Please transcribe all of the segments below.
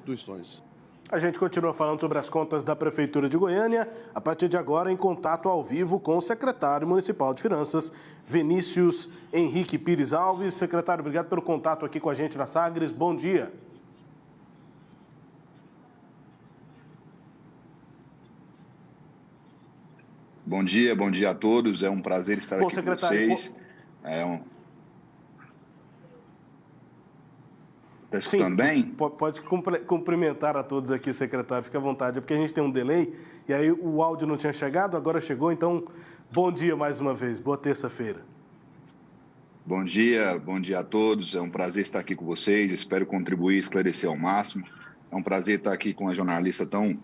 instituições. A gente continua falando sobre as contas da Prefeitura de Goiânia, a partir de agora em contato ao vivo com o secretário municipal de Finanças, Vinícius Henrique Pires Alves. Secretário, obrigado pelo contato aqui com a gente na Sagres. Bom dia. Bom dia a todos. É um prazer estar aqui com vocês. Está escutando bem? Pode cumprimentar a todos aqui, secretário. Fique à vontade. É porque a gente tem um delay e aí o áudio não tinha chegado, agora chegou. Então, bom dia mais uma vez. Boa terça-feira. Bom dia a todos. É um prazer estar aqui com vocês. Espero contribuir e esclarecer ao máximo. É um prazer estar aqui com uma jornalista tão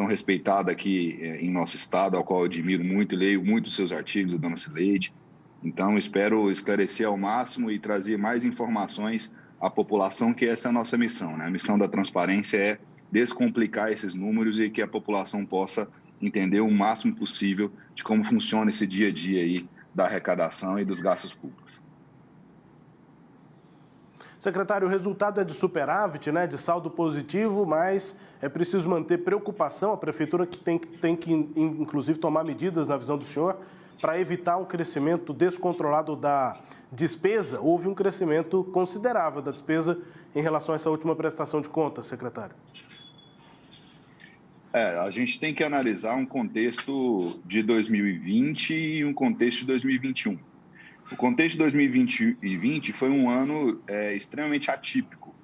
respeitada aqui em nosso estado, ao qual eu admiro muito e leio muito os seus artigos, a dona Cileide. Então, espero esclarecer ao máximo e trazer mais informações à população, que essa é a nossa missão, né? A missão da transparência é descomplicar esses números e que a população possa entender o máximo possível de como funciona esse dia a dia aí da arrecadação e dos gastos públicos. Secretário, o resultado é de superávit, né, de saldo positivo, mas é preciso manter preocupação. A Prefeitura que tem que, inclusive, tomar medidas, na visão do senhor, para evitar um crescimento descontrolado da despesa. Houve um crescimento considerável da despesa em relação a essa última prestação de contas, secretário. A gente tem que analisar um contexto de 2020 e um contexto de 2021. O contexto de 2020 foi um ano extremamente atípico.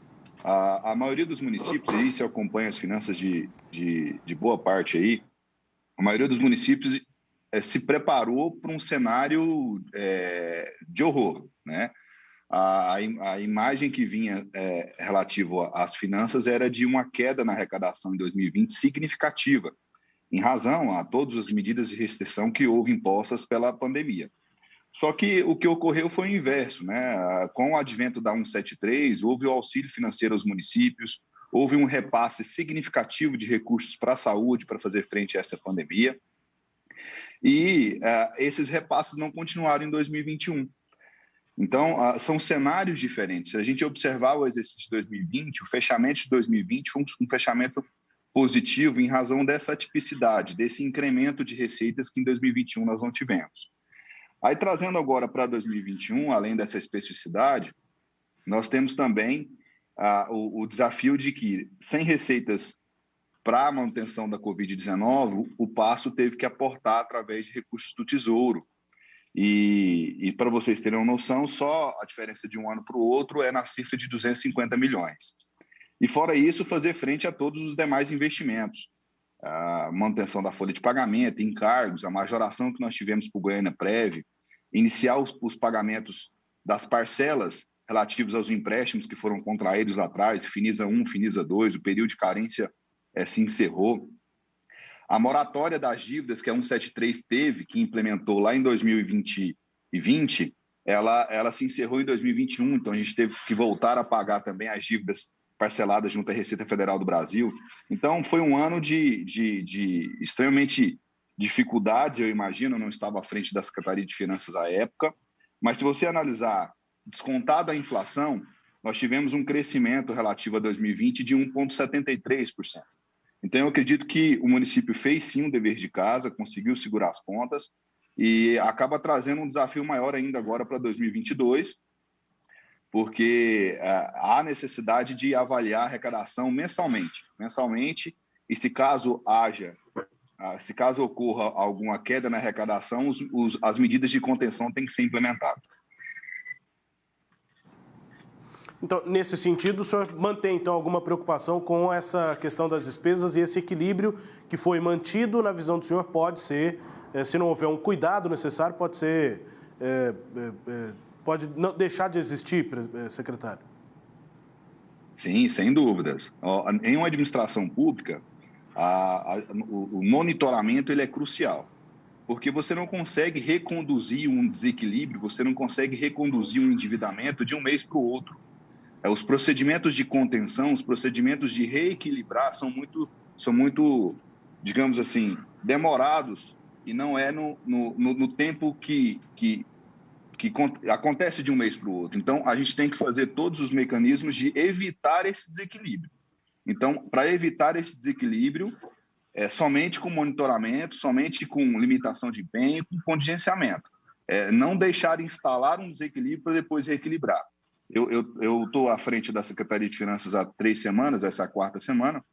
A maioria dos municípios, e se acompanha as finanças de boa parte aí, a maioria dos municípios se preparou para um cenário de horror, né? A imagem que vinha relativo às finanças era de uma queda na arrecadação em 2020 significativa, em razão a todas as medidas de restrição que houve impostas pela pandemia. Só que o que ocorreu foi o inverso, né? Com o advento da 173, houve o auxílio financeiro aos municípios, houve um repasse significativo de recursos para a saúde para fazer frente a essa pandemia. E esses repasses não continuaram em 2021. Então, são cenários diferentes. Se a gente observar o exercício de 2020, o fechamento de 2020 foi um fechamento positivo em razão dessa tipicidade, desse incremento de receitas que em 2021 nós não tivemos. Aí, trazendo agora para 2021, além dessa especificidade, nós temos também o desafio de que, sem receitas para a manutenção da Covid-19, o Paço teve que aportar através de recursos do Tesouro. E para vocês terem uma noção, só a diferença de um ano para o outro é na cifra de 250 milhões. E, fora isso, fazer frente a todos os demais investimentos. A manutenção da folha de pagamento, encargos, a majoração que nós tivemos para o Goiânia Prev, iniciar os pagamentos das parcelas relativos aos empréstimos que foram contraídos lá atrás, Finisa 1, Finisa 2, o período de carência se encerrou. A moratória das dívidas que a 173 teve, que implementou lá em 2020, ela se encerrou em 2021, então a gente teve que voltar a pagar também as dívidas parceladas junto à Receita Federal do Brasil. Então, foi um ano de extremamente dificuldades, eu imagino, eu não estava à frente da Secretaria de Finanças à época, mas se você analisar, descontado a inflação, nós tivemos um crescimento relativo a 2020 de 1,73%. Então, eu acredito que o município fez sim um dever de casa, conseguiu segurar as pontas e acaba trazendo um desafio maior ainda agora para 2022, porque há necessidade de avaliar a arrecadação mensalmente, e se caso ocorra alguma queda na arrecadação, as medidas de contenção têm que ser implementadas. Então, nesse sentido, o senhor mantém, então, alguma preocupação com essa questão das despesas e esse equilíbrio que foi mantido, na visão do senhor, pode ser, se não houver um cuidado necessário, pode ser, pode não deixar de existir, secretário? Sim, sem dúvidas. Em uma administração pública, o monitoramento ele é crucial, porque você não consegue reconduzir um desequilíbrio, você não consegue reconduzir um endividamento de um mês para o outro. Os procedimentos de contenção, os procedimentos de reequilibrar são muito, digamos assim, demorados e não é no tempo que acontece de um mês para o outro. Então, a gente tem que fazer todos os mecanismos de evitar esse desequilíbrio. Então, para evitar esse desequilíbrio, somente com monitoramento, somente com limitação de empenho, com contingenciamento. Não deixar instalar um desequilíbrio para depois reequilibrar. Eu estou à frente da Secretaria de Finanças há 3 semanas, essa é a 4ª semana,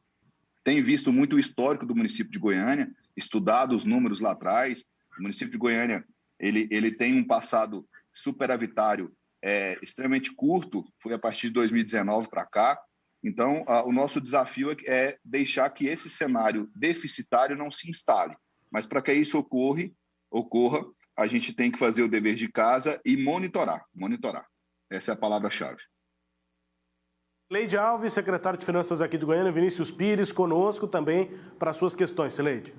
tenho visto muito o histórico do município de Goiânia, estudado os números lá atrás. O município de Goiânia ele tem um passado superavitário extremamente curto, foi a partir de 2019 para cá. Então, o nosso desafio é deixar que esse cenário deficitário não se instale. Mas para que isso ocorra, a gente tem que fazer o dever de casa e monitorar. Essa é a palavra-chave. Cileide Alves, secretário de Finanças aqui de Goiânia, Vinícius Pires, conosco também para suas questões. Cileide.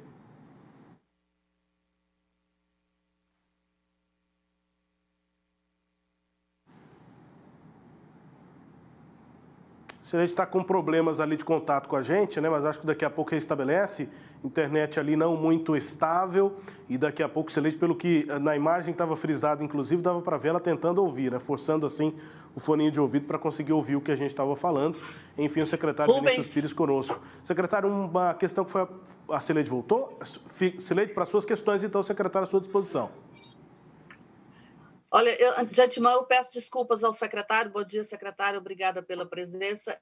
Cileide está com problemas ali de contato com a gente, né? Mas acho que daqui a pouco restabelece. Internet ali não muito estável. E daqui a pouco, Cileide, pelo que na imagem estava frisada, inclusive, dava para ver ela tentando ouvir, né? Forçando assim o foninho de ouvido para conseguir ouvir o que a gente estava falando. Enfim, o secretário Vinícius Pires conosco. Secretário, uma questão que foi... A Cileide voltou? Cileide, para suas questões, então, secretário, à sua disposição. Olha, de antemão, eu peço desculpas ao secretário. Bom dia, secretário. Obrigada pela presença.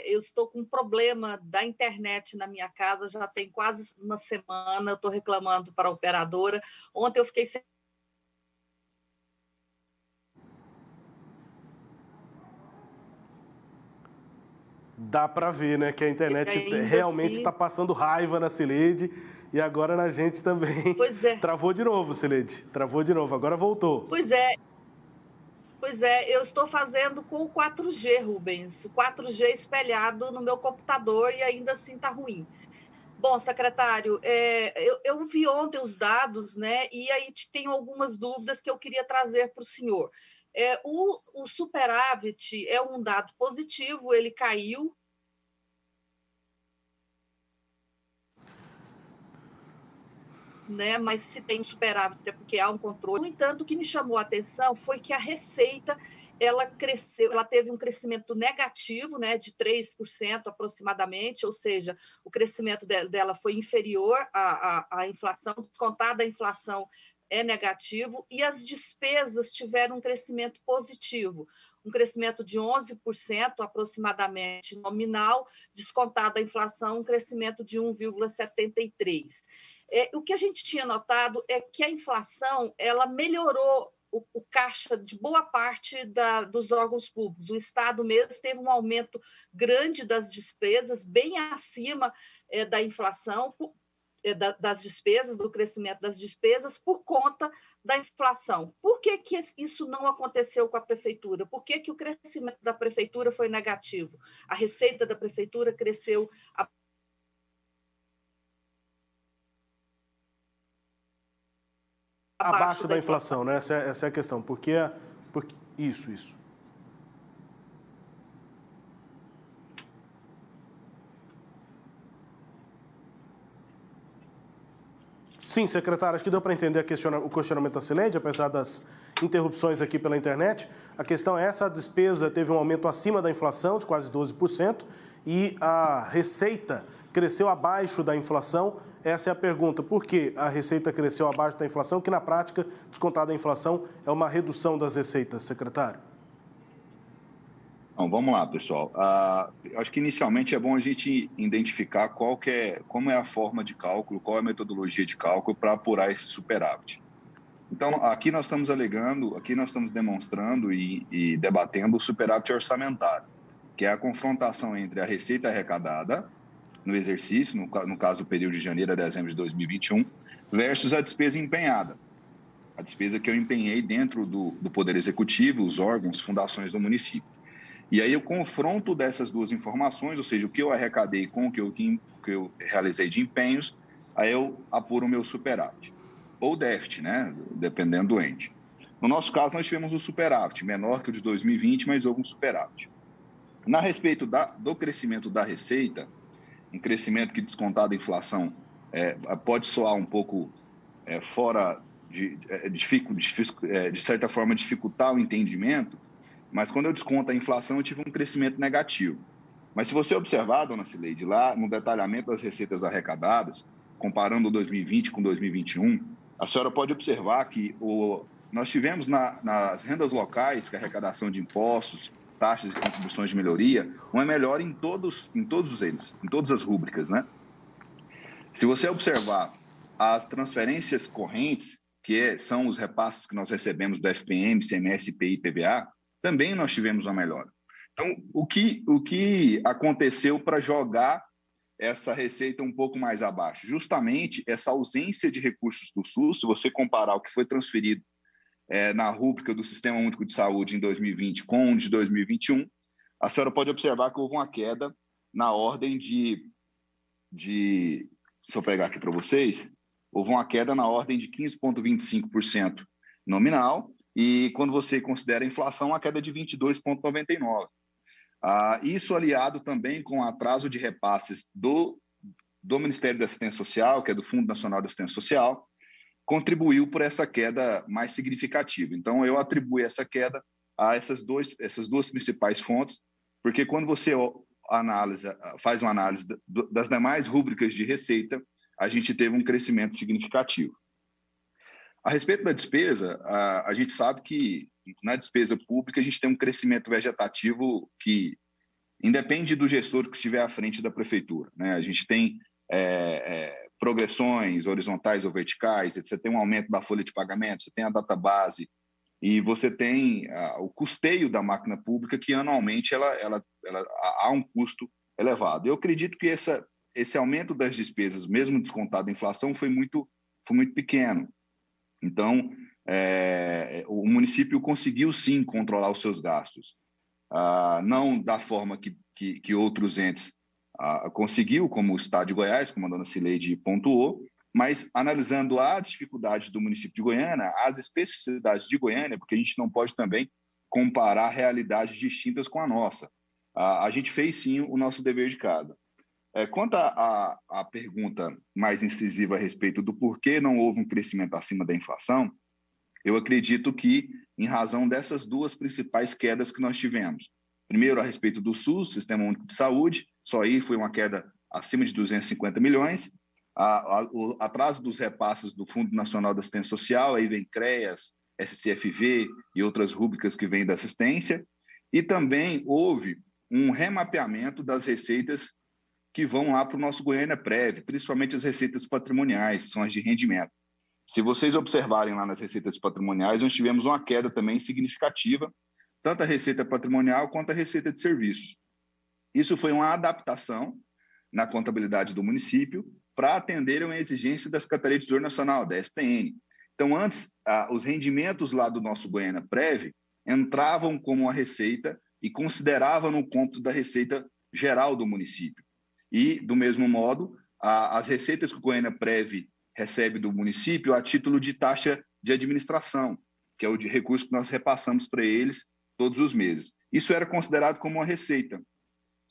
Eu estou com um problema da internet na minha casa, já tem quase uma semana. Eu estou reclamando para a operadora. Ontem eu fiquei sem... Dá para ver, né, que a internet realmente está passando raiva na Cileide. E agora na gente também. Pois é. Travou de novo, Cileide. Travou de novo, agora voltou. Pois é, eu estou fazendo com o 4G, Rubens. O 4G espelhado no meu computador e ainda assim está ruim. Bom, secretário, eu vi ontem os dados, né? E aí tenho algumas dúvidas que eu queria trazer para o senhor. O superávit é um dado positivo, ele caiu. Né? Mas se tem superávit é porque há um controle. No entanto, o que me chamou a atenção foi que a receita ela cresceu, ela teve um crescimento negativo, né, de 3% aproximadamente, ou seja, o crescimento dela foi inferior à inflação, descontada a inflação é negativo, e as despesas tiveram um crescimento positivo, um crescimento de 11% aproximadamente nominal, descontada a inflação, um crescimento de 1,73%. O que a gente tinha notado é que a inflação ela melhorou o caixa de boa parte dos órgãos públicos. O Estado mesmo teve um aumento grande das despesas, bem acima da inflação, das despesas, do crescimento das despesas, por conta da inflação. Por que isso não aconteceu com a Prefeitura? Por que o crescimento da Prefeitura foi negativo? A receita da Prefeitura cresceu abaixo da inflação, né? Essa é a questão. Porque isso. Sim, secretário, acho que deu para entender o questionamento da Cileide, apesar das interrupções aqui pela internet. A questão é essa, a despesa teve um aumento acima da inflação, de quase 12%, e a receita cresceu abaixo da inflação. Essa é a pergunta. Por que a receita cresceu abaixo da inflação, que na prática, descontada a inflação, é uma redução das receitas, secretário? Então, vamos lá, pessoal. Acho que inicialmente é bom a gente identificar como é a forma de cálculo, qual é a metodologia de cálculo para apurar esse superávit. Então, aqui nós estamos demonstrando e debatendo o superávit orçamentário, que é a confrontação entre a receita arrecadada no exercício, no caso do período de janeiro a dezembro de 2021, versus a despesa empenhada. A despesa que eu empenhei dentro do Poder Executivo, os órgãos, fundações do município. E aí eu confronto dessas duas informações, ou seja, o que eu arrecadei com o que eu realizei de empenhos, aí eu apuro o meu superávit. Ou déficit, né? Dependendo do ente. No nosso caso, nós tivemos um superávit, menor que o de 2020, mas houve um superávit. Na respeito do crescimento da receita, um crescimento que, descontado a inflação, pode soar um pouco fora de certa forma, dificultar o entendimento, mas quando eu desconto a inflação, eu tive um crescimento negativo. Mas se você observar, dona Cileide, lá no detalhamento das receitas arrecadadas, comparando 2020 com 2021, a senhora pode observar que nós tivemos nas rendas locais, que é a arrecadação de impostos, taxas e contribuições de melhoria, uma melhora em todos eles, em todas as rúbricas, né? Se você observar as transferências correntes, são os repasses que nós recebemos do FPM, CMS, IPI e PVA, também nós tivemos uma melhora. Então, o que aconteceu para jogar essa receita um pouco mais abaixo? Justamente essa ausência de recursos do SUS, se você comparar o que foi transferido na rúbrica do Sistema Único de Saúde em 2020 com o de 2021, a senhora pode observar que houve uma queda na ordem se eu pegar aqui para vocês, houve uma queda na ordem de 15,25% nominal, e quando você considera a inflação, uma queda de 22,99%. Isso aliado também com o atraso de repasses do Ministério da Assistência Social, que é do Fundo Nacional de Assistência Social, contribuiu por essa queda mais significativa. Então, eu atribuo essa queda a essas duas principais fontes, porque quando você faz uma análise das demais rúbricas de receita, a gente teve um crescimento significativo. A respeito da despesa, a gente sabe que na despesa pública a gente tem um crescimento vegetativo que independe do gestor que estiver à frente da prefeitura, né? A gente tem progressões horizontais ou verticais, você tem um aumento da folha de pagamento, você tem a database e você tem o custeio da máquina pública que anualmente há um custo elevado. Eu acredito que esse aumento das despesas, mesmo descontado a inflação, foi muito pequeno. Então, o município conseguiu, sim, controlar os seus gastos. Não da forma que outros entes conseguiu, como o Estado de Goiás, como a dona Cileide pontuou, mas analisando as dificuldades do município de Goiânia, as especificidades de Goiânia, porque a gente não pode também comparar realidades distintas com a nossa. A gente fez, sim, o nosso dever de casa. Quanto à pergunta mais incisiva a respeito do porquê não houve um crescimento acima da inflação, eu acredito que, em razão dessas duas principais quedas que nós tivemos. Primeiro, a respeito do SUS, Sistema Único de Saúde, só aí foi uma queda acima de 250 milhões. O atraso dos repasses do Fundo Nacional da Assistência Social, aí vem CREAS, SCFV e outras rúbricas que vêm da assistência. E também houve um remapeamento das receitas que vão lá para o nosso Goiânia Prev, principalmente as receitas patrimoniais, são as de rendimento. Se vocês observarem lá nas receitas patrimoniais, nós tivemos uma queda também significativa, tanto a receita patrimonial quanto a receita de serviços. Isso foi uma adaptação na contabilidade do município para atender a uma exigência da Secretaria de Tesouro Nacional, da STN. Então, antes, os rendimentos lá do nosso Goiânia Prev entravam como uma receita e consideravam no cômputo da receita geral do município. E, do mesmo modo, as receitas que o Goiânia Prev recebe do município a título de taxa de administração, que é o de recurso que nós repassamos para eles todos os meses. Isso era considerado como uma receita.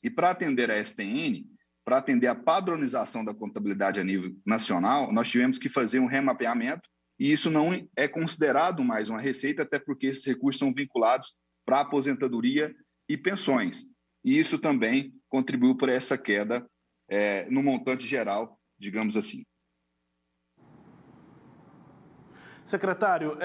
E para atender a STN, para atender a padronização da contabilidade a nível nacional, nós tivemos que fazer um remapeamento e isso não é considerado mais uma receita, até porque esses recursos são vinculados para aposentadoria e pensões. E isso também contribuiu para essa queda no montante geral, digamos assim. Secretário,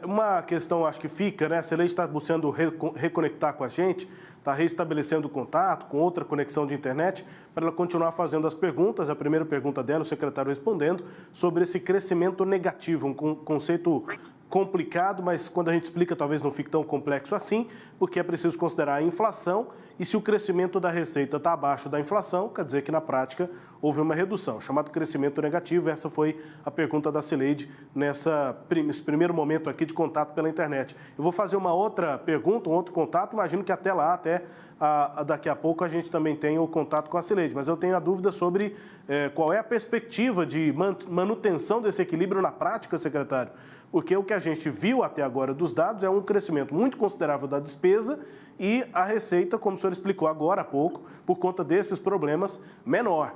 uma questão acho que fica, né? A Cileide está buscando reconectar com a gente, está restabelecendo o contato com outra conexão de internet para ela continuar fazendo as perguntas. A primeira pergunta dela, o secretário respondendo, sobre esse crescimento negativo, um conceito complicado, mas quando a gente explica talvez não fique tão complexo assim, porque é preciso considerar a inflação e se o crescimento da receita está abaixo da inflação, quer dizer que na prática houve uma redução, chamado crescimento negativo. Essa foi a pergunta da Cileide nesse primeiro momento aqui de contato pela internet. Eu vou fazer uma outra pergunta, um outro contato, imagino que até lá, daqui a pouco a gente também tem o contato com a Cileide, mas eu tenho a dúvida sobre qual é a perspectiva de manutenção desse equilíbrio na prática, secretário, porque o que a gente viu até agora dos dados é um crescimento muito considerável da despesa e a receita, como o senhor explicou agora há pouco, por conta desses problemas, menor.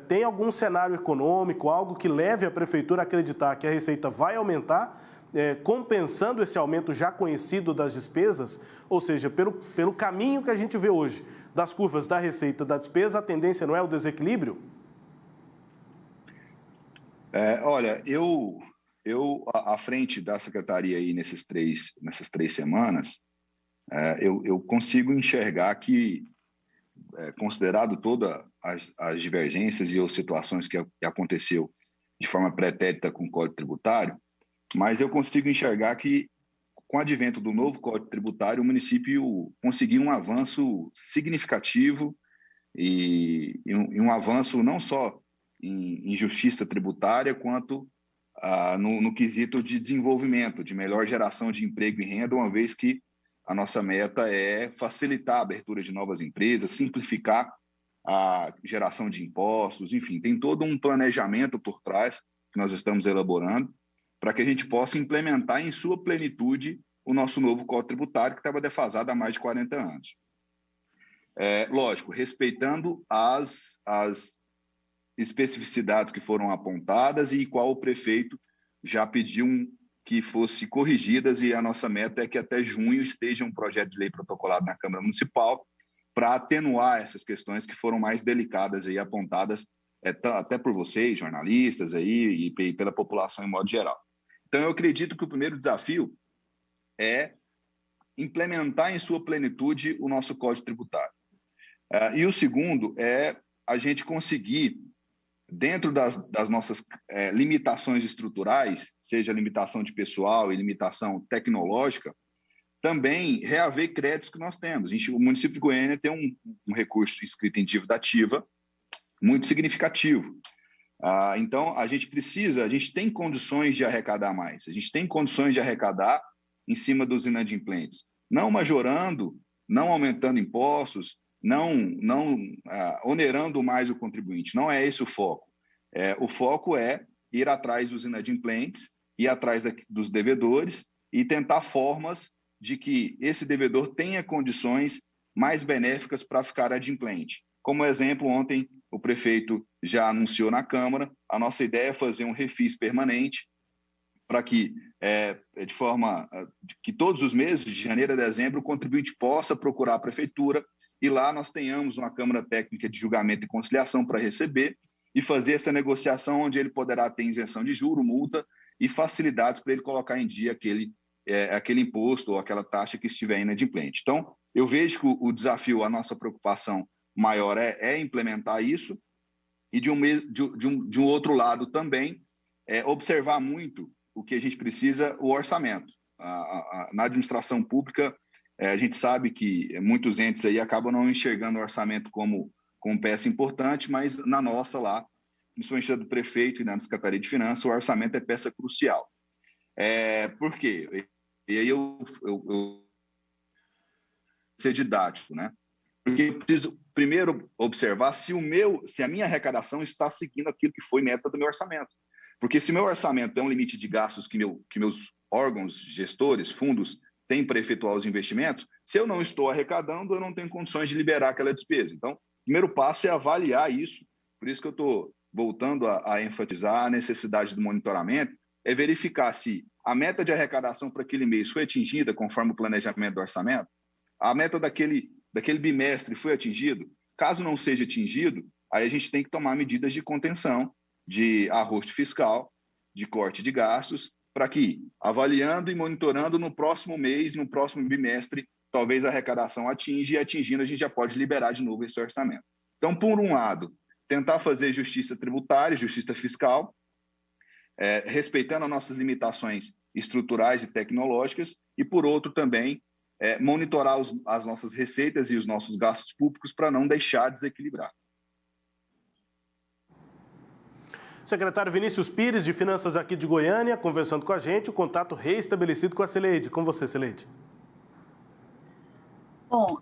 Tem algum cenário econômico, algo que leve a prefeitura a acreditar que a receita vai aumentar, compensando esse aumento já conhecido das despesas? Ou seja, pelo caminho que a gente vê hoje, das curvas da receita e da despesa, a tendência não é o desequilíbrio? Olha, eu à frente da secretaria aí nessas três semanas, eu consigo enxergar que, considerado todas as divergências e as situações que aconteceu de forma pretérita com o Código Tributário, mas eu consigo enxergar que, com o advento do novo Código Tributário, o município conseguiu um avanço significativo e um avanço não só em justiça tributária, quanto no quesito de desenvolvimento, de melhor geração de emprego e renda, uma vez que a nossa meta é facilitar a abertura de novas empresas, simplificar a geração de impostos, enfim, tem todo um planejamento por trás que nós estamos elaborando para que a gente possa implementar em sua plenitude o nosso novo Código Tributário, que estava defasado há mais de 40 anos. Lógico, respeitando as especificidades que foram apontadas e qual o prefeito já pediu que fosse corrigidas, e a nossa meta é que até junho esteja um projeto de lei protocolado na Câmara Municipal para atenuar essas questões que foram mais delicadas aí, apontadas até por vocês, jornalistas, aí, e pela população em modo geral. Então, eu acredito que o primeiro desafio é implementar em sua plenitude o nosso Código Tributário. E o segundo é a gente conseguir, dentro das nossas limitações estruturais, seja limitação de pessoal e limitação tecnológica, também reaver créditos que nós temos. O município de Goiânia tem um recurso inscrito em dívida ativa muito significativo. Então, a gente tem condições de arrecadar mais, a gente tem condições de arrecadar em cima dos inadimplentes, não majorando, não aumentando impostos, não onerando mais o contribuinte. Não é esse o foco. O foco é ir atrás dos inadimplentes, ir atrás dos devedores e tentar formas de que esse devedor tenha condições mais benéficas para ficar adimplente. Como exemplo, ontem o prefeito já anunciou na Câmara, a nossa ideia é fazer um refis permanente para que, de forma que todos os meses, de janeiro a dezembro, o contribuinte possa procurar a prefeitura e lá nós tenhamos uma Câmara Técnica de Julgamento e Conciliação para receber e fazer essa negociação onde ele poderá ter isenção de juro, multa e facilidades para ele colocar em dia aquele imposto ou aquela taxa que estiver inadimplente. Então, eu vejo que o desafio, a nossa preocupação maior é implementar isso e, de um outro lado também, observar muito o que a gente precisa, o orçamento. Na administração pública, a gente sabe que muitos entes aí acabam não enxergando o orçamento como peça importante, mas na nossa lá, principalmente do prefeito e na Secretaria de Finanças, o orçamento é peça crucial. Por quê? E aí eu ser didático, né? Porque eu preciso primeiro observar se a minha arrecadação está seguindo aquilo que foi meta do meu orçamento. Porque se meu orçamento é um limite de gastos que meus órgãos gestores, fundos, têm para efetuar os investimentos, se eu não estou arrecadando, eu não tenho condições de liberar aquela despesa. Então, o primeiro passo é avaliar isso. Por isso que eu estou voltando a enfatizar a necessidade do monitoramento, é verificar se a meta de arrecadação para aquele mês foi atingida conforme o planejamento do orçamento, a meta daquele bimestre foi atingido. Caso não seja atingido, aí a gente tem que tomar medidas de contenção, de arrosto fiscal, de corte de gastos, para que, avaliando e monitorando no próximo mês, no próximo bimestre, talvez a arrecadação atinja, e atingindo a gente já pode liberar de novo esse orçamento. Então, por um lado, tentar fazer justiça tributária, justiça fiscal, respeitando as nossas limitações estruturais e tecnológicas, e, por outro, também monitorar as nossas receitas e os nossos gastos públicos para não deixar desequilibrar. Secretário Vinícius Pires, de Finanças aqui de Goiânia, conversando com a gente, o contato reestabelecido com a Celeide. Com você, Celeide. Bom,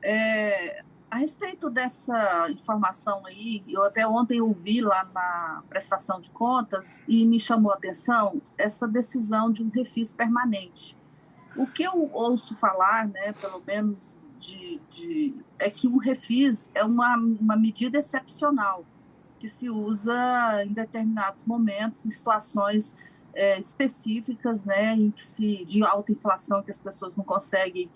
a respeito dessa informação aí, eu até ontem ouvi lá na prestação de contas e me chamou a atenção essa decisão de um refis permanente. O que eu ouço falar, né, pelo menos, é que o refis é uma medida excepcional, que se usa em determinados momentos, em situações específicas, né, de alta inflação, que as pessoas não conseguem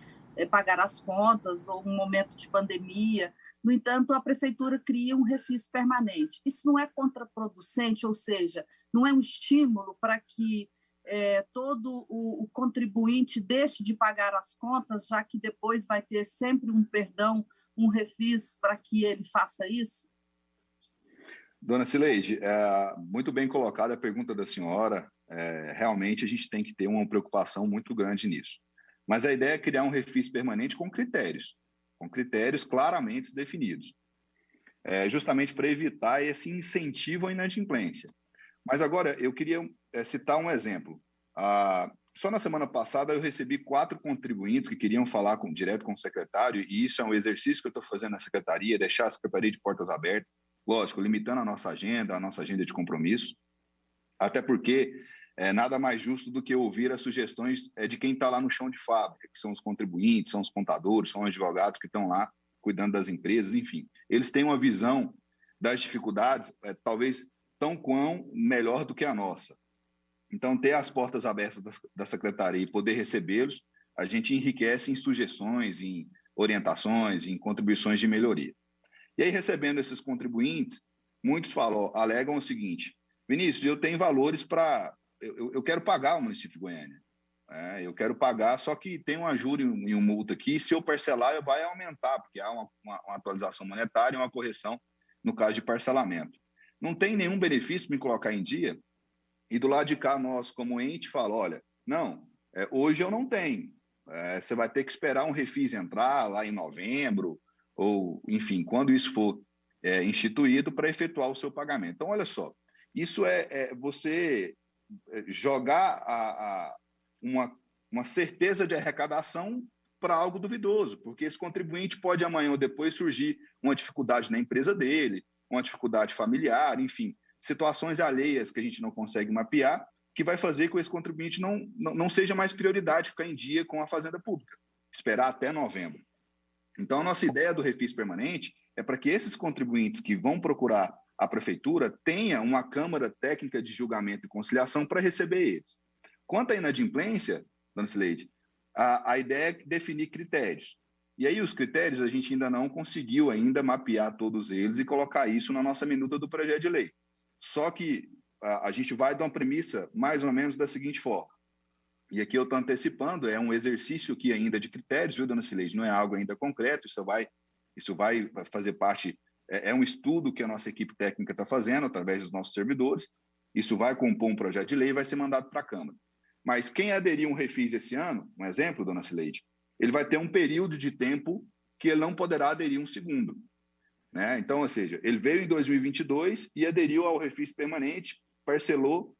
pagar as contas, ou um momento de pandemia, No entanto, a prefeitura cria um refis permanente. Isso não é contraproducente, ou seja, não é um estímulo para que todo o contribuinte deixe de pagar as contas, já que depois vai ter sempre um perdão, um refis para que ele faça isso? Dona Cileide, muito bem colocada a pergunta da senhora. Realmente a gente tem que ter uma preocupação muito grande nisso. Mas a ideia é criar um refis permanente com critérios claramente definidos, justamente para evitar esse incentivo à inadimplência. Mas agora eu queria citar um exemplo. Só na semana passada eu recebi 4 contribuintes que queriam falar direto com o secretário, e isso é um exercício que eu estou fazendo na secretaria, deixar a secretaria de portas abertas, lógico, limitando a nossa agenda de compromisso, até porque nada mais justo do que ouvir as sugestões de quem está lá no chão de fábrica, que são os contribuintes, são os contadores, são os advogados que estão lá cuidando das empresas, enfim. Eles têm uma visão das dificuldades, talvez tão quão melhor do que a nossa. Então, ter as portas abertas da secretaria e poder recebê-los, a gente enriquece em sugestões, em orientações, em contribuições de melhoria. E aí, recebendo esses contribuintes, muitos alegam o seguinte: Vinícius, eu tenho valores para... Eu quero pagar o município de Goiânia. Eu quero pagar, só que tem uma juros e um multa aqui, se eu parcelar, vai aumentar, porque há uma atualização monetária e uma correção no caso de parcelamento. Não tem nenhum benefício me colocar em dia, e do lado de cá, nós, como ente, fala, olha, não, hoje eu não tenho. Você vai ter que esperar um refis entrar lá em novembro, ou, enfim, quando isso for instituído para efetuar o seu pagamento. Então, olha só, isso é você jogar uma certeza de arrecadação para algo duvidoso, porque esse contribuinte pode amanhã ou depois surgir uma dificuldade na empresa dele, uma dificuldade familiar, enfim, situações alheias que a gente não consegue mapear, que vai fazer que esse contribuinte não seja mais prioridade ficar em dia com a Fazenda Pública, esperar até novembro. Então, a nossa ideia do refis permanente é para que esses contribuintes que vão procurar a prefeitura tenham uma Câmara Técnica de Julgamento e Conciliação para receber eles. Quanto à inadimplência, dona Cileide, a ideia é definir critérios. E aí os critérios a gente ainda não conseguiu mapear todos eles e colocar isso na nossa minuta do projeto de lei. Só que a gente vai dar uma premissa mais ou menos da seguinte forma. E aqui eu estou antecipando, é um exercício aqui ainda de critérios, viu, dona Cileide? Não é algo ainda concreto, isso vai fazer parte, é um estudo que a nossa equipe técnica está fazendo através dos nossos servidores, isso vai compor um projeto de lei e vai ser mandado para a Câmara. Mas quem aderir um refis esse ano, um exemplo, dona Cileide, ele vai ter um período de tempo que ele não poderá aderir um segundo. Né? Então, ou seja, ele veio em 2022 e aderiu ao refis permanente, parcelou,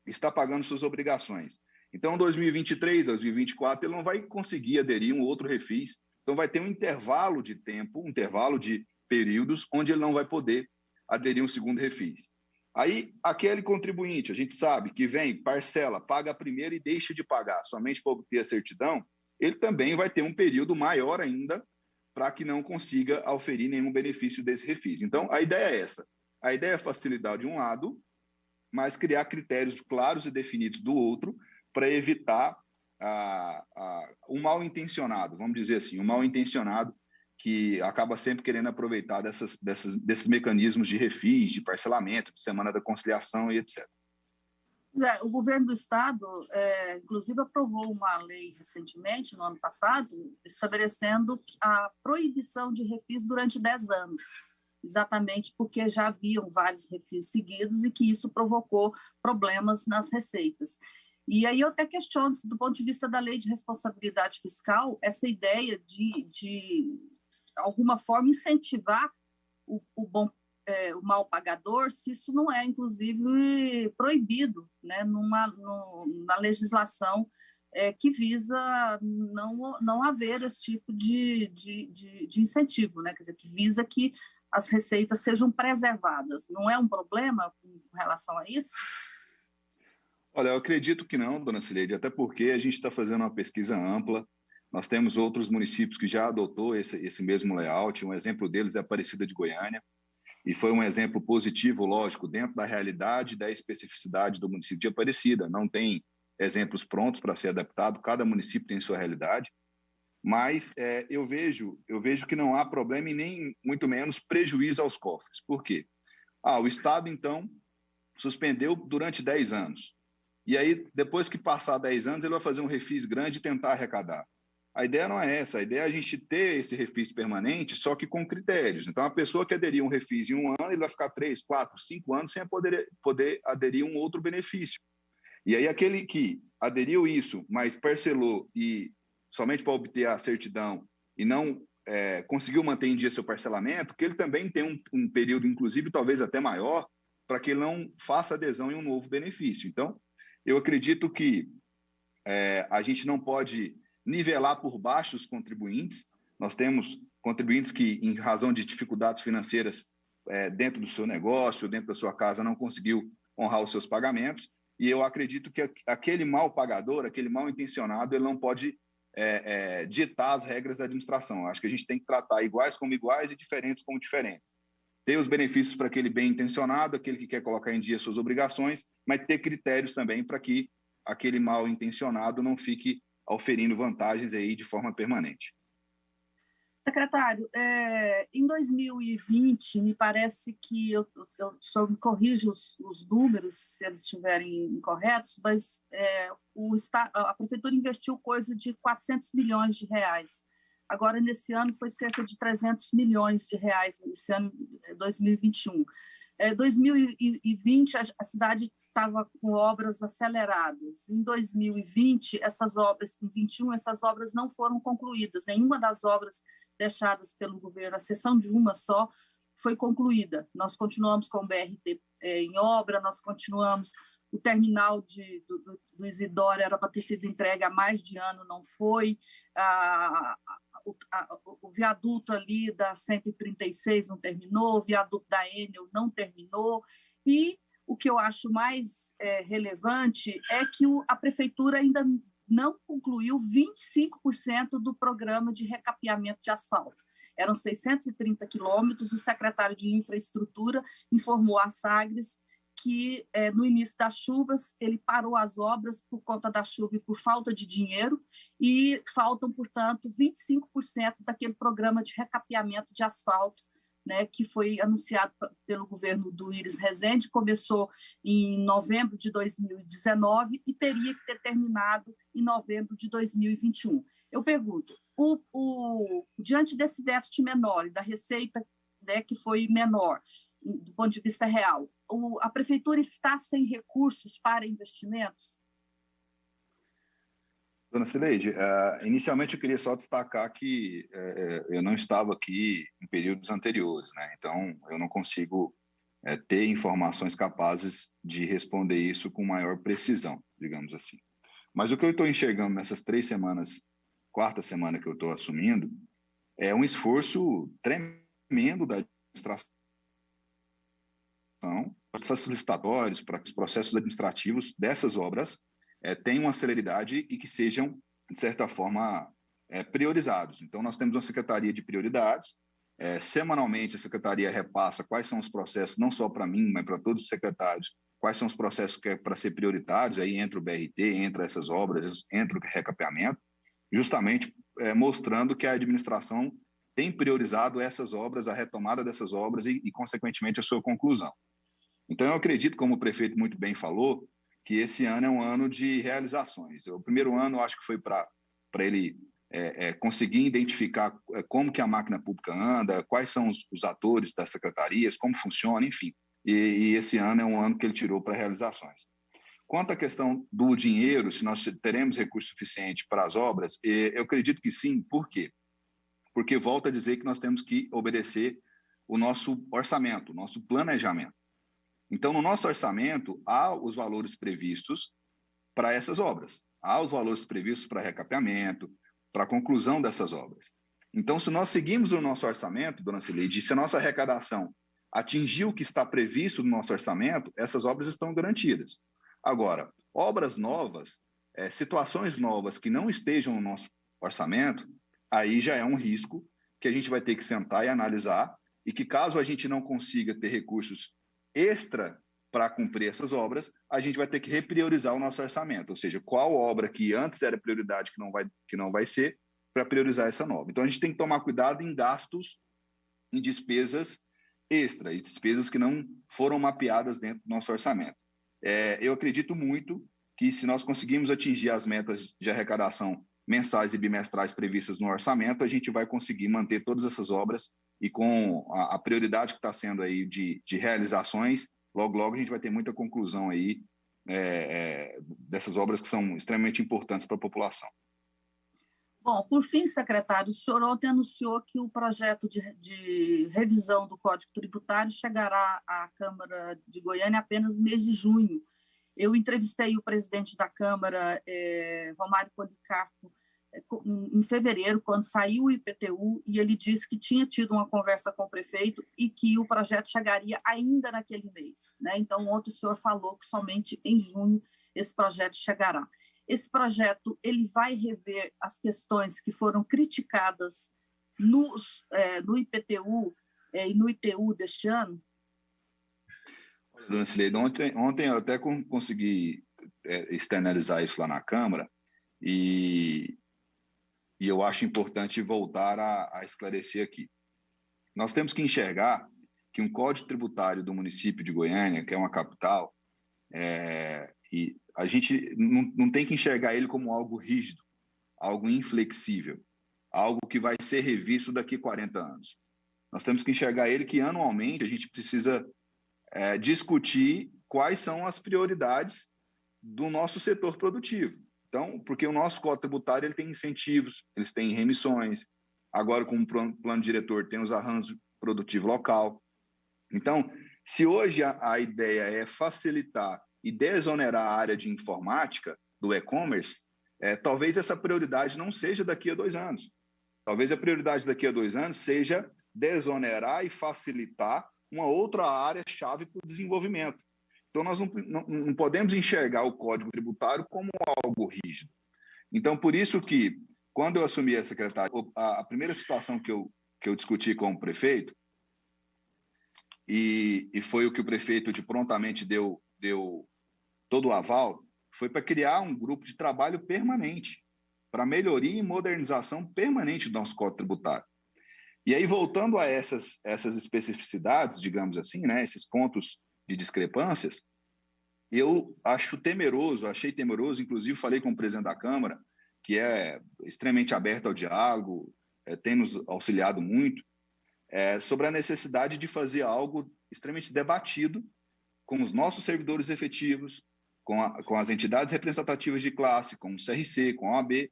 está pagando suas obrigações. Então, em 2023, 2024, ele não vai conseguir aderir um outro refis. Então, vai ter um intervalo de tempo, um intervalo de períodos, onde ele não vai poder aderir um segundo refis. Aí, aquele contribuinte, a gente sabe que vem, parcela, paga a primeira e deixa de pagar somente para obter a certidão, ele também vai ter um período maior ainda para que não consiga auferir nenhum benefício desse refis. Então, a ideia é essa. A ideia é facilitar de um lado, mas criar critérios claros e definidos do outro para evitar o mal-intencionado, vamos dizer assim, o mal-intencionado que acaba sempre querendo aproveitar desses mecanismos de refis, de parcelamento, de semana da conciliação e etc. Zé, o governo do estado, inclusive, aprovou uma lei recentemente, no ano passado, estabelecendo a proibição de refis durante 10 anos, exatamente porque já haviam vários refis seguidos e que isso provocou problemas nas receitas. E aí eu até questiono se, do ponto de vista da lei de responsabilidade fiscal, essa ideia de alguma forma, incentivar o mal pagador, se isso não é, inclusive, proibido, né, na legislação que visa não haver esse tipo de incentivo, né, quer dizer, que visa que as receitas sejam preservadas. Não é um problema com relação a isso? Olha, eu acredito que não, dona Cileide, até porque a gente está fazendo uma pesquisa ampla. Nós temos outros municípios que já adotou esse mesmo layout. Um exemplo deles é Aparecida de Goiânia, e foi um exemplo positivo, lógico, dentro da realidade e da especificidade do município de Aparecida. Não tem exemplos prontos para ser adaptado, cada município tem sua realidade. mas eu vejo que não há problema e nem muito menos prejuízo aos cofres. Por quê? O Estado, então, suspendeu durante 10 anos. E aí, depois que passar 10 anos, ele vai fazer um refis grande e tentar arrecadar. A ideia não é essa. A ideia é a gente ter esse refis permanente, só que com critérios. Então, a pessoa que aderir a um refis em 1 ano, ele vai ficar 3, 4, 5 anos sem poder aderir a um outro benefício. E aí, aquele que aderiu isso, mas parcelou e somente para obter a certidão e não conseguiu manter em dia seu parcelamento, que ele também tem um período, inclusive, talvez até maior, para que ele não faça adesão em um novo benefício. Então, eu acredito que a gente não pode nivelar por baixo os contribuintes. Nós temos contribuintes que, em razão de dificuldades financeiras dentro do seu negócio, dentro da sua casa, não conseguiu honrar os seus pagamentos. E eu acredito que aquele mal pagador, aquele mal intencionado, ele não pode ditar as regras da administração. Eu acho que a gente tem que tratar iguais como iguais e diferentes como diferentes. Ter os benefícios para aquele bem intencionado, aquele que quer colocar em dia suas obrigações, mas ter critérios também para que aquele mal intencionado não fique oferindo vantagens aí de forma permanente. Secretário, em 2020, me parece que, eu só me corrijo os números, se eles estiverem incorretos, mas a Prefeitura investiu coisa de 400 milhões de reais. Agora, nesse ano, foi cerca de 300 milhões de reais, nesse ano 2021. 2020, a cidade estava com obras aceleradas. Em 2020, essas obras não foram concluídas. Nenhuma das obras deixadas pelo governo, a exceção de uma só, foi concluída. Nós continuamos com o BRT em obra, nós continuamos, o terminal do Isidoro era para ter sido entregue há mais de ano, não foi, o viaduto ali da 136 não terminou, o viaduto da Enel não terminou, e o que eu acho mais relevante é que a Prefeitura ainda não concluiu 25% do programa de recapeamento de asfalto. Eram 630 quilômetros, o secretário de Infraestrutura informou à Sagres que, no início das chuvas, ele parou as obras por conta da chuva e por falta de dinheiro, e faltam, portanto, 25% daquele programa de recapeamento de asfalto, né, que foi anunciado pelo governo do Iris Rezende, começou em novembro de 2019 e teria que ter terminado em novembro de 2021. Eu pergunto, diante desse déficit menor e da receita, né, que foi menor, do ponto de vista real, a Prefeitura está sem recursos para investimentos? Dona Cileide, inicialmente eu queria só destacar que eu não estava aqui em períodos anteriores, né? Então eu não consigo ter informações capazes de responder isso com maior precisão, digamos assim. Mas o que eu estou enxergando nessas 3 semanas, 4ª semana que eu estou assumindo, é um esforço tremendo da administração, processos licitatórios, para que os processos administrativos dessas obras tenham uma celeridade e que sejam, de certa forma, priorizados. Então, nós temos uma secretaria de prioridades. Semanalmente, a secretaria repassa quais são os processos, não só para mim, mas para todos os secretários, quais são os processos que é para ser prioritários, aí entra o BRT, entra essas obras, entra o recapeamento, justamente mostrando que a administração tem priorizado essas obras, a retomada dessas obras e, consequentemente, a sua conclusão. Então, eu acredito, como o prefeito muito bem falou, que esse ano é um ano de realizações. O primeiro ano, eu acho que foi para ele conseguir identificar como que a máquina pública anda, quais são os atores das secretarias, como funciona, enfim. E esse ano é um ano que ele tirou para realizações. Quanto à questão do dinheiro, se nós teremos recurso suficiente para as obras, eu acredito que sim. Por quê? Porque volto a dizer que nós temos que obedecer o nosso orçamento, o nosso planejamento. Então, no nosso orçamento, há os valores previstos para essas obras. Há os valores previstos para recapeamento, para a conclusão dessas obras. Então, se nós seguimos o nosso orçamento, dona Cileide, se a nossa arrecadação atingir o que está previsto no nosso orçamento, essas obras estão garantidas. Agora, obras novas, situações novas que não estejam no nosso orçamento, aí já é um risco que a gente vai ter que sentar e analisar, e que caso a gente não consiga ter recursos extra para cumprir essas obras, a gente vai ter que repriorizar o nosso orçamento, ou seja, qual obra que antes era prioridade que não vai ser, para priorizar essa nova. Então, a gente tem que tomar cuidado em gastos, em despesas extra, e despesas que não foram mapeadas dentro do nosso orçamento. Eu acredito muito que, se nós conseguirmos atingir as metas de arrecadação mensais e bimestrais previstas no orçamento, a gente vai conseguir manter todas essas obras, e com a prioridade que está sendo aí de realizações, logo a gente vai ter muita conclusão aí dessas obras que são extremamente importantes para a população. Bom, por fim, secretário, o senhor ontem anunciou que o projeto de revisão do Código Tributário chegará à Câmara de Goiânia apenas no mês de junho. Eu entrevistei o presidente da Câmara, Romário Policarpo, em fevereiro, quando saiu o IPTU, e ele disse que tinha tido uma conversa com o prefeito e que o projeto chegaria ainda naquele mês, né? Então, ontem o senhor falou que somente em junho esse projeto chegará. Esse projeto ele vai rever as questões que foram criticadas no IPTU e no ITU deste ano? Dona Cileide, ontem eu até consegui externalizar isso lá na Câmara, e eu acho importante voltar a esclarecer aqui. Nós temos que enxergar que um Código Tributário do município de Goiânia, que é uma capital, e a gente não tem que enxergar ele como algo rígido, algo inflexível, algo que vai ser revisto daqui a 40 anos. Nós temos que enxergar ele que, anualmente, a gente precisa discutir quais são as prioridades do nosso setor produtivo. Então, porque o nosso Código Tributário ele tem incentivos, eles têm remissões, agora com o plano diretor tem os arranjos produtivos local. Então, se hoje a ideia é facilitar e desonerar a área de informática do e-commerce, talvez essa prioridade não seja daqui a 2 anos. Talvez a prioridade daqui a 2 anos seja desonerar e facilitar uma outra área-chave para o desenvolvimento. Então, nós não podemos enxergar o Código Tributário como algo rígido. Então, por isso que, quando eu assumi a secretaria, a primeira situação que eu discuti com o prefeito, e foi o que o prefeito prontamente deu todo o aval, foi para criar um grupo de trabalho permanente, para melhoria e modernização permanente do nosso Código Tributário. E aí, voltando a essas especificidades, digamos assim, né, esses pontos de discrepâncias, eu achei temeroso, inclusive falei com o presidente da Câmara, que é extremamente aberto ao diálogo, tem nos auxiliado muito, sobre a necessidade de fazer algo extremamente debatido com os nossos servidores efetivos, com as entidades representativas de classe, com o CRC, com a OAB,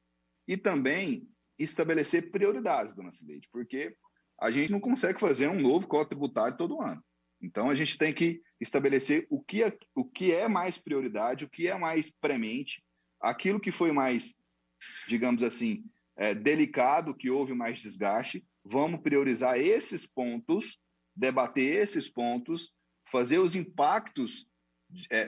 e também estabelecer prioridades, dona Cileide, porque a gente não consegue fazer um novo Código Tributário todo ano. Então, a gente tem que estabelecer o que é mais prioridade, o que é mais premente, aquilo que foi mais, digamos assim, delicado, que houve mais desgaste. Vamos priorizar esses pontos, debater esses pontos, fazer os impactos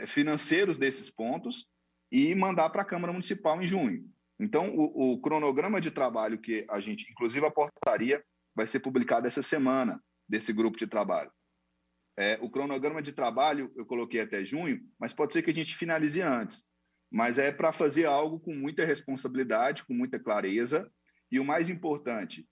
financeiros desses pontos e mandar para a Câmara Municipal em junho. Então, o cronograma de trabalho que a gente, inclusive a portaria, vai ser publicada essa semana, desse grupo de trabalho. O cronograma de trabalho eu coloquei até junho, mas pode ser que a gente finalize antes. Mas é para fazer algo com muita responsabilidade, com muita clareza, e o mais importante,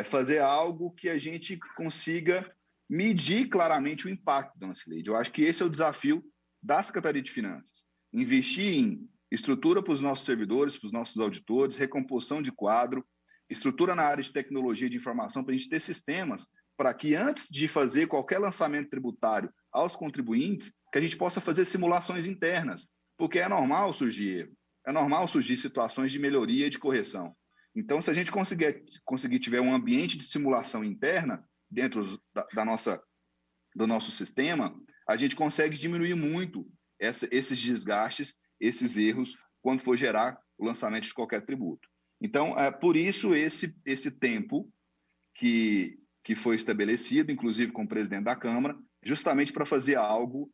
fazer algo que a gente consiga medir claramente o impacto, dona Cileide. Eu acho que esse é o desafio da Secretaria de Finanças. Investir em estrutura para os nossos servidores, para os nossos auditores, recomposição de quadro, estrutura na área de tecnologia de informação, para a gente ter sistemas para que, antes de fazer qualquer lançamento tributário aos contribuintes, que a gente possa fazer simulações internas, porque é normal surgir erro, é normal surgir situações de melhoria e de correção. Então, se a gente conseguir tiver um ambiente de simulação interna dentro do nosso sistema, a gente consegue diminuir muito esses desgastes, esses erros, quando for gerar o lançamento de qualquer tributo. Então, por isso esse tempo que foi estabelecido, inclusive com o presidente da Câmara, justamente para fazer algo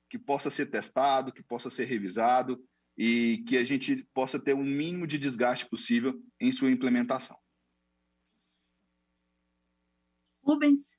que possa ser testado, que possa ser revisado e que a gente possa ter um mínimo de desgaste possível em sua implementação. Rubens.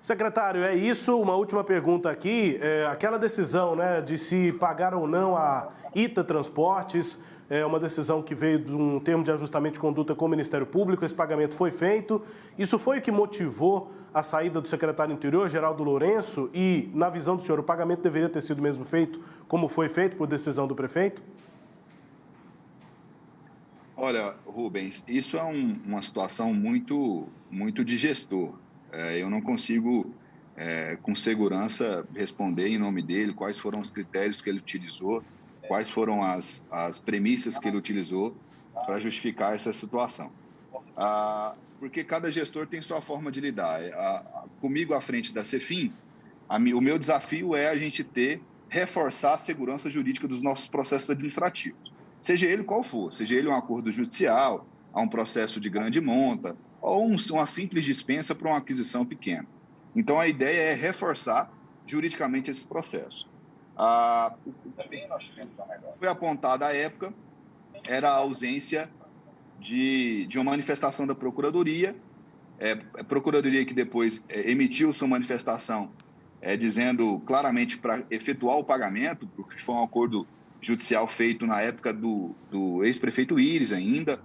Secretário, é isso. Uma última pergunta aqui. Aquela decisão, né, de se pagar ou não a ITA Transportes, é uma decisão que veio de um termo de ajustamento de conduta com o Ministério Público, esse pagamento foi feito. Isso foi o que motivou a saída do secretário do Interior, Geraldo Lourenço, e, na visão do senhor, o pagamento deveria ter sido mesmo feito como foi feito por decisão do prefeito? Olha, Rubens, isso é uma situação muito de gestor. Eu não consigo, com segurança, responder em nome dele quais foram os critérios que ele utilizou, quais foram as premissas que ele utilizou para justificar essa situação. Porque cada gestor tem sua forma de lidar. Comigo, à frente da Cefim, o meu desafio é a gente reforçar a segurança jurídica dos nossos processos administrativos. Seja ele qual for, seja ele um acordo judicial, um processo de grande monta, ou uma simples dispensa para uma aquisição pequena. Então, a ideia é reforçar juridicamente esse processo. Também nós tivemos foi apontada à época, era a ausência de uma manifestação da Procuradoria, a Procuradoria que depois emitiu sua manifestação dizendo claramente para efetuar o pagamento, porque foi um acordo judicial feito na época do ex-prefeito Íris ainda,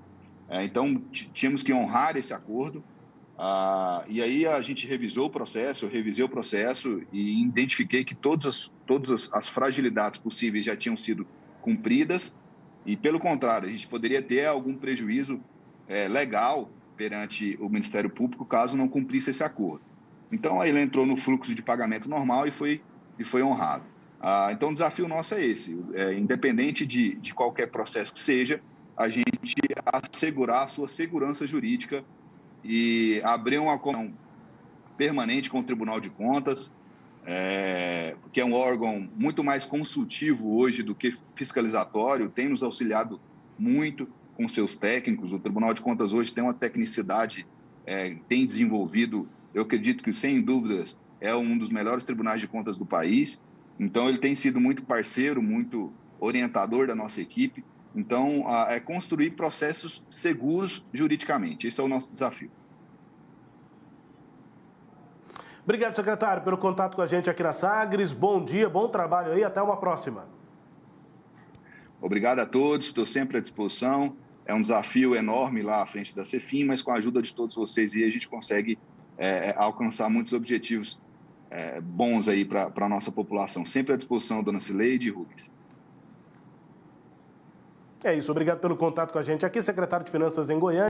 então tínhamos que honrar esse acordo, e aí a gente revisou o processo, eu revisei o processo e identifiquei que todas as fragilidades possíveis já tinham sido cumpridas, e pelo contrário, a gente poderia ter algum prejuízo legal perante o Ministério Público caso não cumprisse esse acordo. Então aí ele entrou no fluxo de pagamento normal e foi honrado. Então, o desafio nosso é esse, independente de qualquer processo que seja, a gente assegurar a sua segurança jurídica e abrir uma comissão permanente com o Tribunal de Contas, que é um órgão muito mais consultivo hoje do que fiscalizatório, tem nos auxiliado muito com seus técnicos. O Tribunal de Contas hoje tem uma tecnicidade, tem desenvolvido, eu acredito que, sem dúvidas, é um dos melhores tribunais de contas do país. Então, ele tem sido muito parceiro, muito orientador da nossa equipe. Então, é construir processos seguros juridicamente. Esse é o nosso desafio. Obrigado, secretário, pelo contato com a gente aqui na Sagres. Bom dia, bom trabalho aí. Até uma próxima. Obrigado a todos. Estou sempre à disposição. É um desafio enorme lá à frente da Cefim, mas com a ajuda de todos vocês a gente consegue alcançar muitos objetivos bons aí para a nossa população. Sempre à disposição, dona Cileide e Rubens. É isso, obrigado pelo contato com a gente aqui, secretário de Finanças em Goiânia.